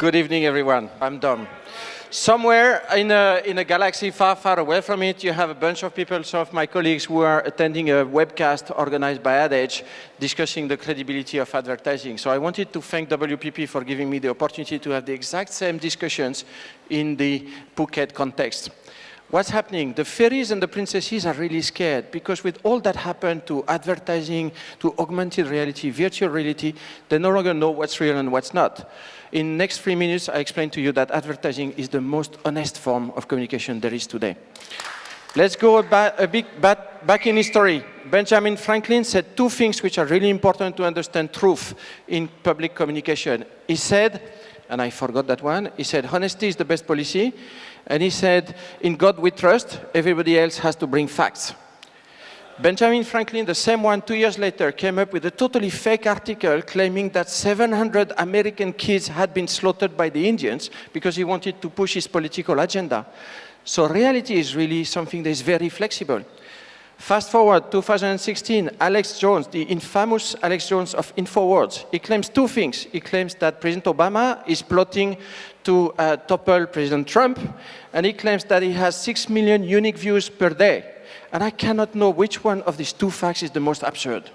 Good evening, everyone. I'm Dom. Somewhere in a galaxy far, far away from it, you have a bunch of people, some of my colleagues, who are attending a webcast organized by AdEdge, discussing the credibility of advertising. So I wanted to thank WPP for giving me the opportunity to have the exact same discussions in the Phuket context. What's happening? The fairies and the princesses are really scared because with all that happened to advertising, to augmented reality, virtual reality, they no longer know what's real and what's not. In the next 3 minutes, I explain to you that advertising is the most honest form of communication there is today. Let's go a bit back in history. Benjamin Franklin said two things which are really important to understand truth in public communication. He said, and I forgot that one, he said, honesty is the best policy. And he said, in God we trust, everybody else has to bring facts. Benjamin Franklin, the same one, 2 years later, came up with a totally fake article claiming that 700 American kids had been slaughtered by the Indians because he wanted to push his political agenda. So reality is really something that is very flexible. Fast forward, 2016, Alex Jones, the infamous Alex Jones of InfoWords, he claims two things. He claims that President Obama is plotting to topple President Trump, and he claims that he has 6 million unique views per day. And I cannot know which one of these two facts is the most absurd.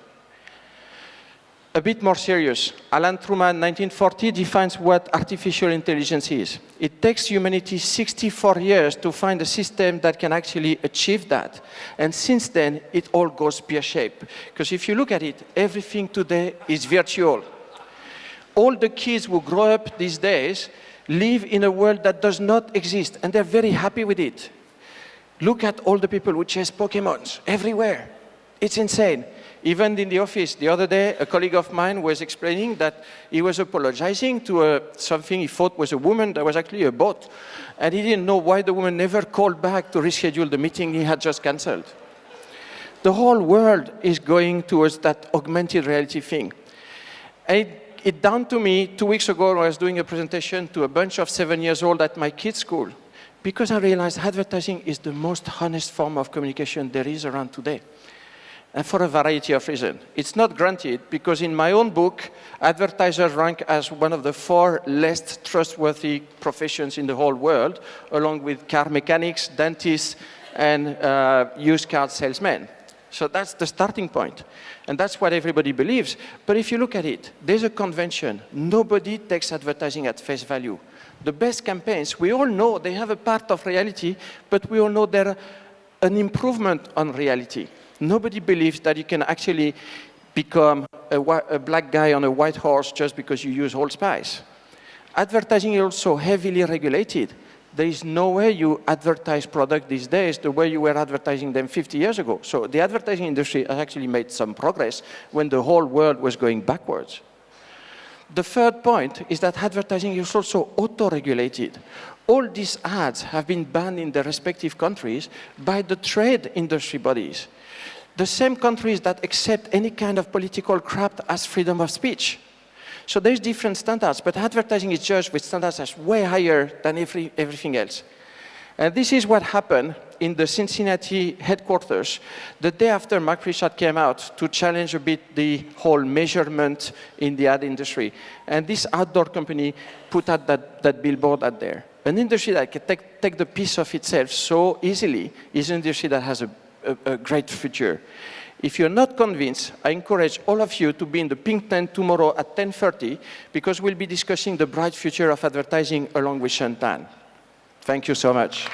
A bit more serious, Alan Truman, 1940, defines what artificial intelligence is. It takes humanity 64 years to find a system that can actually achieve that. And since then, it all goes pear-shaped. Because if you look at it, everything today is virtual. All the kids who grow up these days live in a world that does not exist, and they're very happy with it. Look at all the people who chase Pokemons everywhere. It's insane. Even in the office, the other day, a colleague of mine was explaining that he was apologizing to something he thought was a woman that was actually a bot. And he didn't know why the woman never called back to reschedule the meeting he had just canceled. The whole world is going towards that augmented reality thing. And it dawned to me 2 weeks ago when I was doing a presentation to a bunch of 7-year-olds at my kids' school. Because I realized advertising is the most honest form of communication there is around today. And for a variety of reasons. It's not granted because in my own book, advertisers rank as one of the 4 least trustworthy professions in the whole world, along with car mechanics, dentists, and used car salesmen. So that's the starting point. And that's what everybody believes. But if you look at it, there's a convention. Nobody takes advertising at face value. The best campaigns, we all know they have a part of reality, but we all know they're an improvement on reality. Nobody believes that you can actually become a black guy on a white horse just because you use Old Spice. Advertising is also heavily regulated. There is no way you advertise products these days the way you were advertising them 50 years ago. So the advertising industry has actually made some progress when the whole world was going backwards. The third point is that advertising is also auto-regulated. All these ads have been banned in their respective countries by the trade industry bodies. The same countries that accept any kind of political crap as freedom of speech. So there's different standards, but advertising is judged with standards that's way higher than everything else. And this is what happened in the Cincinnati headquarters the day after Mark Richard came out to challenge a bit the whole measurement in the ad industry. And this outdoor company put out that billboard out there. An industry that can take the piece of itself so easily is an industry that has a great future. If you're not convinced, I encourage all of you to be in the pink tent tomorrow at 10:30 because we'll be discussing the bright future of advertising along with Shantan. Thank you so much.